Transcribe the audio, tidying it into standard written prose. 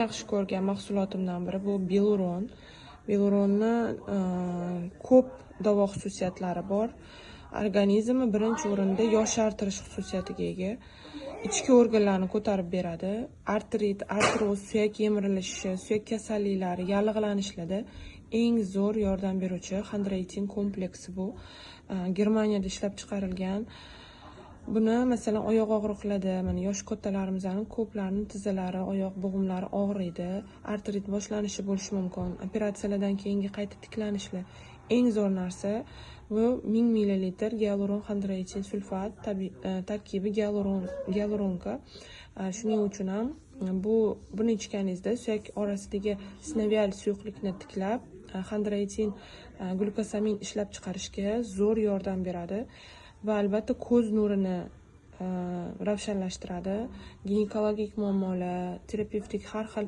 Yaxshi ko'rgan mahsulotimdan biri bu Beluron. Beluronni ko'p davo xususiyatlari bor. Organizmni birinchi o'rinda yoshartirish xususiyatiga ega. Ichki organlarni ko'tarib beradi. Artrit, artroz, suyak yemirilishi, suyak kasalliklari, yallig'lanishlarda eng zo'r yordam beruvchi xondroitin kompleksi bu. Germaniyada ishlab chiqarilgan. Buni masalan oyoq og'riqlarida, mana yosh kattalarimizning ko'plarining tizzalari, oyoq bo'g'imlari og'riydi, artrit boshlanishi bo'lishi mumkin. Operatsiyalardan keyingi qayta tiklanishlar. Eng zo'r narsa bu 1000 ml gialuron xondroitin sulfat tarkibi gialuronka. Shuning uchun ham buni ichganingizda suyak orasidagi sinovial suyuqlikni tiklab, xondroitin glukosamin ishlab chiqarishga zo'r yordam beradi. Va albatta ko'z nurini ravshanlashtiradi. Ginekologik muammolar, terapevtik har xil